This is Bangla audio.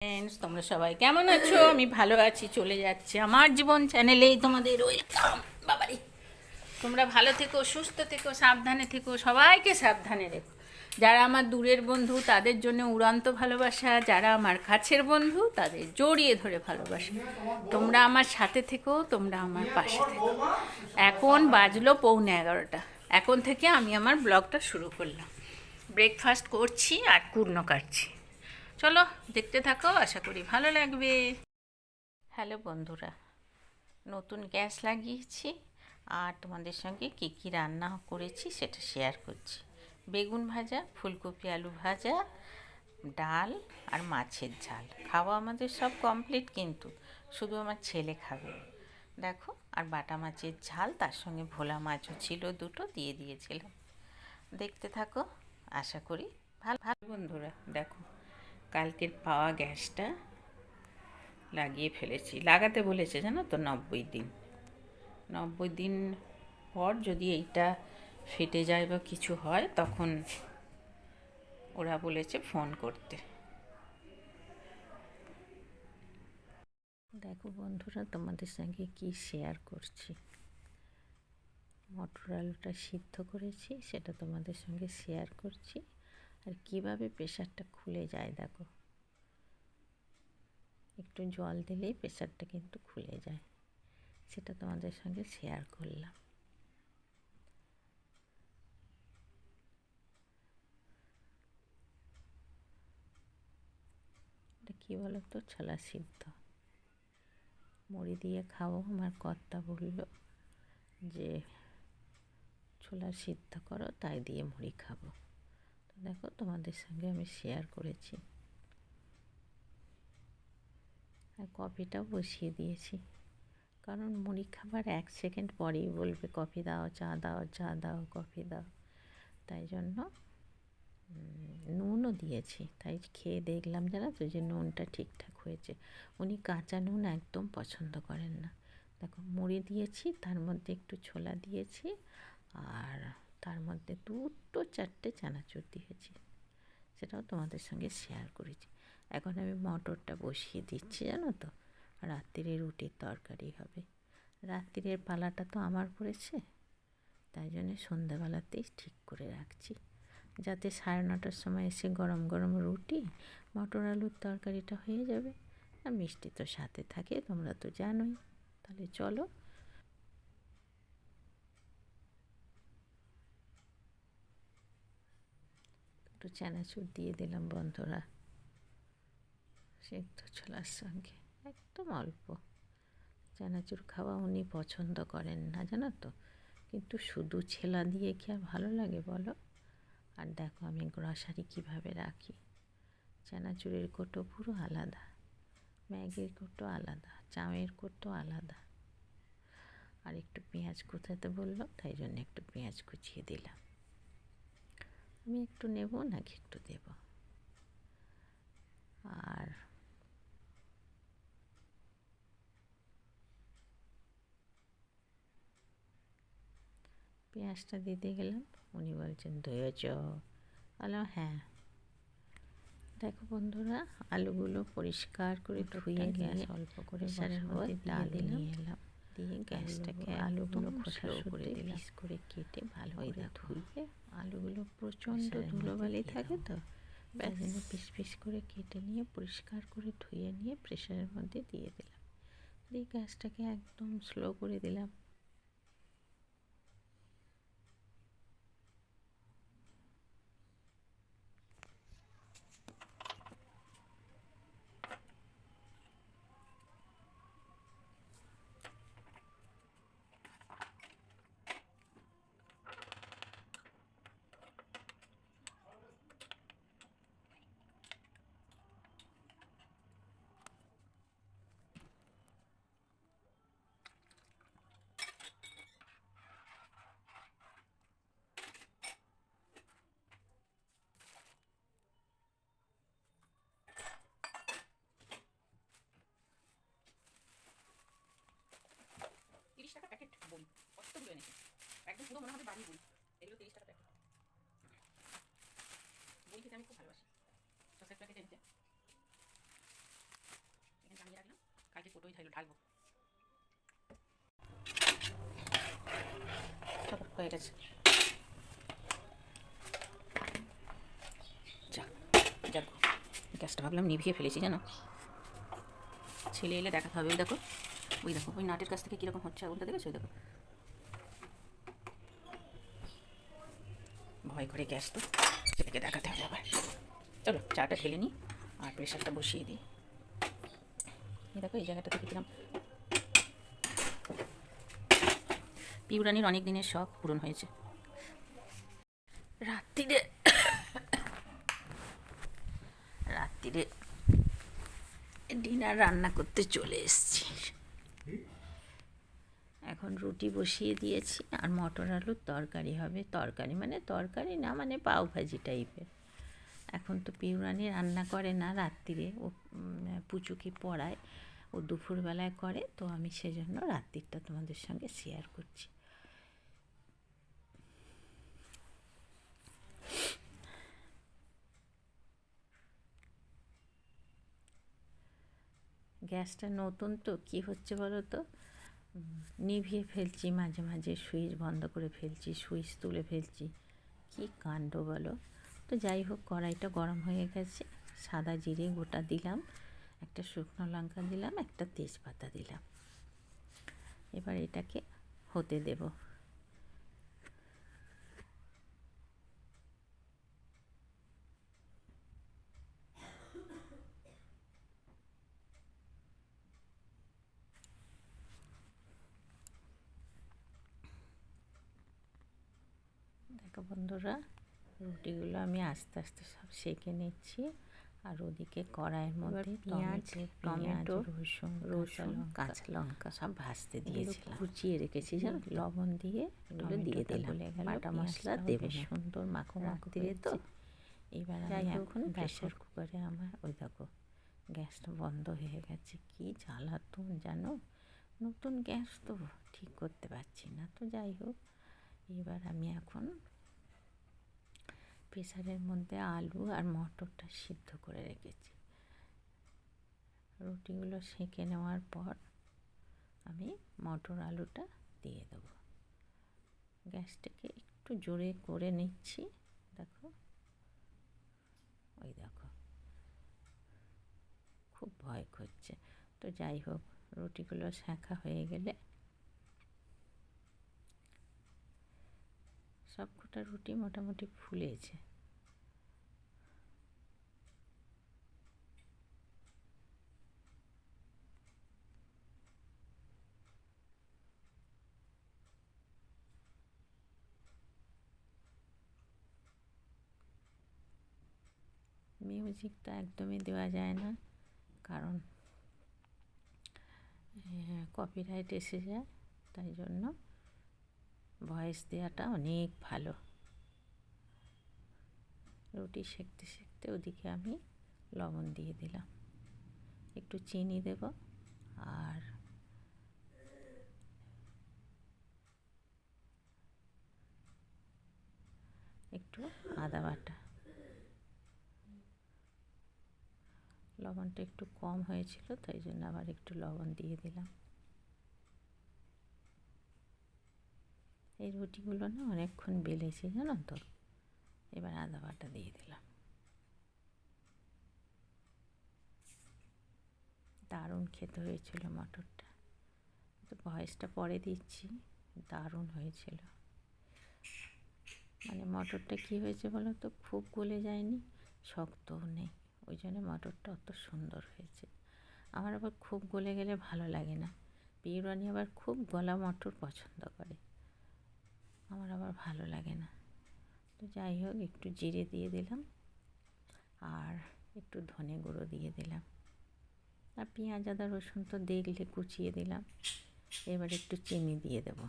ফ্রেন্ডস, তোমরা সবাই কেমন আছো? আমি ভালো আছি, চলে যাচ্ছে আমার জীবন চ্যানেলেই তোমাদের ওয়েলকাম। বাবারি, তোমরা ভালো থেকো, সুস্থ থেকো, সাবধানে থেকো, সবাইকে সাবধানে রেখো। যারা আমার দূরের বন্ধু তাদের জন্য উড়ান্ত ভালোবাসা, যারা আমার কাছের বন্ধু তাদের জড়িয়ে ধরে ভালোবাসা। তোমরা আমার সাথে থেকো, তোমরা আমার পাশে থেকো। এখন বাজলো 11:15। এখন থেকে আমি আমার ব্লগটা শুরু করলাম। ব্রেকফাস্ট করছি আর কুর্নো কাটছি। চলো দেখতে থাকো, আশা করি ভালো লাগবে। হ্যালো বন্ধুরা, নতুন গ্যাস লাগিয়েছি আর তোমাদের সঙ্গে কী কী রান্না করেছি সেটা শেয়ার করছি। বেগুন ভাজা, ফুলকপি আলু ভাজা, ডাল আর মাছের ঝাল। খাওয়া আমাদের সব কমপ্লিট, কিন্তু শুধু আমার ছেলে খাবে। দেখো, আর বাটা মাছের ঝাল, তার সঙ্গে ভোলা মাছও ছিল, দুটো দিয়ে দিয়েছিলাম। দেখতে থাকো, আশা করি ভালো ভালো। বন্ধুরা দেখো, কালকের পাওয়া গ্যাসটা লাগিয়ে ফেলেছি। লাগাতে বলেছে জানো তো 90 দিন। 90 দিন পর যদি এইটা ফেটে যায় বা কিছু হয়, তখন ওরা বলেছে ফোন করতে। দেখো বন্ধুরা, তোমাদের সঙ্গে কি শেয়ার করছি। মটর আলুটা সিদ্ধ করেছি, সেটা তোমাদের সঙ্গে শেয়ার করছি। আর কিভাবে প্রেশারটা খুলে যায় দেখো, একটু জল দিলেই প্রেশারটা কিন্তু খুলে যায়, সেটা তোমাদের সঙ্গে শেয়ার করলাম। এটা কী বলো তো, ছোলা সিদ্ধ। মুড়ি দিয়ে খাবো। আমার কর্তা বলল যে ছোলা সিদ্ধ করো, তাই দিয়ে মুড়ি খাবো। তো দেখো, তোমাদের সঙ্গে আমি শেয়ার করেছি। আর কফিটাও বসিয়ে দিয়েছি, কারণ মুড়ি খাবার 1 সেকেন্ড পরেই বলবে কফি দাও, চা দাও, চা দাও, কফি দাও। তাই জন্য নুনও দিয়েছি। তাই খেয়ে দেখলাম জানো তো যে নুনটা ঠিকঠাক হয়েছে। উনি কাঁচা নুন একদম পছন্দ করেন না। দেখো, মুড়ি দিয়েছি, তার মধ্যে একটু ছোলা দিয়েছি, আর তার মধ্যে 2-4টে চানাচুর দিয়েছি। সেটাও তোমাদের সঙ্গে শেয়ার করেছি। এখন আমি মটরটা বসিয়ে দিচ্ছি জানো তো। রাত্রিরে রুটির তরকারি হবে। রাত্রিরের পালাটা তো আমার পড়েছে, তাই জন্যে সন্ধ্যাবেলাতেই ঠিক করে রাখছি, যাতে 9:30টার সময় এসে গরম গরম রুটি, মটর আলুর তরকারিটা হয়ে যাবে। আর মিষ্টি তো সাথে থাকে, তোমরা তো জানোই। তাহলে চলো, একটু চানাচুর দিয়ে দিলাম বন্ধুরা, সেদ্ধ ছোলার সঙ্গে একদম অল্প। চানাচুর খাওয়া উনি পছন্দ করেন না জানো তো, কিন্তু শুধু ছেলা দিয়ে কি আর ভালো লাগে বলো। আর দেখো আমি গ্রসারি কীভাবে রাখি। চানাচুরের কোটো পুরো আলাদা, ম্যাগির কোটো আলাদা, চাউয়ের কোটো আলাদা। আর একটু পেঁয়াজ কুচাতে বললো, তাই জন্য একটু পেঁয়াজ কুচিয়ে দিলাম। আমি একটু নেব নাকি একটু দেব। আর পেঁয়াজটা দিতে গেলাম, উনি বলছেন ধুয়েছ? বললাম হ্যাঁ। দেখো বন্ধুরা, আলুগুলো পরিষ্কার করে ধুয়ে গ্যাস অল্প করে প্রেসারের মধ্যে ডাল নিয়ে এলাম, দিয়ে গ্যাসটাকে আলুগুলো খোসা করে পিস করে কেটে ভালো করে ধুয়ে। আলুগুলো প্রচণ্ড ধুলোবালি থাকে তো, তাই জন্য পিস পিস করে কেটে নিয়ে পরিষ্কার করে ধুয়ে নিয়ে প্রেসারের মধ্যে দিয়ে দিলাম। দিয়ে গ্যাসটাকে একদম স্লো করে দিলাম। টাকা প্যাকেট বই, কতগুলো এনেছে, একদম পুরো মনে হবে বাড়ি বই। এগুলো 30 টাকা প্যাকেট। বই খেতে আমি খুব ভালোবাসি। সসের প্যাকেট এনেছে। এগুলো ঢালবো। হয়ে গেছে। দেখো গ্যাসটা ভাবলাম নিভিয়ে ফেলেছি জানো, ছেলে এলে দেখাতে হবে। ওই দেখো ওই নাটের কাছ থেকে কীরকম হচ্ছে আগুনটা, দেখেছো? ওই দেখো, ভয় করে গ্যাস, তো ছেলেকে দেখাতে হবে আবার। চলো চাটা ঢেলে নিই আর প্রেশারটা বসিয়ে দিই। এই দেখো এই জায়গাটা থেকে কিরম পিউরানির অনেক দিনের শখ পূরণ হয়েছে। রাত্রিরে ডিনার রান্না করতে চলে এসেছি। এখন রুটি বসিয়ে দিয়েছি আর মটর আলুর তরকারি হবে। তরকারি মানে তরকারি না, মানে পাওভাজি টাইপের। এখন তো পিউরানি রান্না করে না রাত্রিরে, ও পুচুকে পড়ায়, ও দুপুরবেলায় করে, তো আমি সেজন্য রাত্রিরটা তোমাদের সঙ্গে শেয়ার করছি। গ্যাসটা নতুন তো কী হচ্ছে বলো তো, নিভিয়ে ফেলছি মাঝে মাঝে, সুইচ বন্ধ করে ফেলছি, সুইচ তুলে ফেলছি, কী কাণ্ড বলো। তো যাই হোক, কড়াইটা গরম হয়ে গেছে, সাদা জিরে গোটা দিলাম, একটা শুকনো লঙ্কা দিলাম, একটা তেজপাতা দিলাম। এবার এটাকে হতে দেব। দেখো বন্ধুরা, রুটিগুলো আমি আস্তে আস্তে সব সেঁকে নিচ্ছি, আর ওদিকে কড়াইয়ের মধ্যে টমেটো রসুন কাঁচা লঙ্কা সব ভাজতে দিয়েছিলাম, কুচিয়ে রেখেছি জানো, লবণ দিয়ে এগুলো দিয়ে দিলাম, বাটা মশলা দেবে, সুন্দর মাখো মাখো দিয়ে। তো এবার আমি এখন প্রেশার কুকারে, আমার ওই দেখো গ্যাসটা বন্ধ হয়ে গেছে। কি জ্বালাতন জানো, নতুন গ্যাস তো ঠিক করতে পারছি না। তো যাই হোক, এবার আমি এখন প্রেসারের মধ্যে আলু আর মটরটা সিদ্ধ করে রেখেছি। রুটিগুলো সেঁকে নেওয়ার পর আমি মটর আলুটা দিয়ে দেবো। গ্যাসটাকে একটু জোরে করে নিচ্ছি, দেখো ওই দেখো খুব ভয় করছে। তো যাই হোক, রুটিগুলো সেঁকা হয়ে গেলে, সব কটা রুটি মোটামুটি ফুলেছে। মিউজিক তো একদমই দেওয়া যায় না, কারণ কপিরাইট এসে যায়, তাই জন্য ভয়েস দেওয়াটা অনেক ভালো। রুটি সেঁকতে সেঁকতে ওদিকে আমি লবণ দিয়ে দিলাম, একটু চিনি দেব, আর একটু আদা বাটা। লবণটা একটু কম হয়েছিল, তাই জন্য আবার একটু লবণ দিয়ে দিলাম। এই রুটিগুলো না অনেকক্ষণ বেলেছি জানো তো, এবার আদা বাটা দিয়ে দিলাম। দারুণ খেতে হয়েছিল মটরটা, তো ভয়েসটা পরে দিচ্ছি, দারুণ হয়েছিল। মানে মটরটা কী হয়েছে বলো তো, খুব গলে যায়নি, শক্তও নেই, ওই জন্য মটরটা অত সুন্দর হয়েছে। আমার আবার খুব গলে গেলে ভালো লাগে না, পিউরানি আবার খুব গলা মটর পছন্দ করে, আমার আবার ভালো লাগে না। তো যাই হোক, একটু জিরে দিয়ে দিলাম আর একটু ধনে গুঁড়ো দিয়ে দিলাম, আর পেঁয়াজ আদা রসুন তো দেখলে কুচিয়ে দিলাম। এবার একটু চিনি দিয়ে দেবো।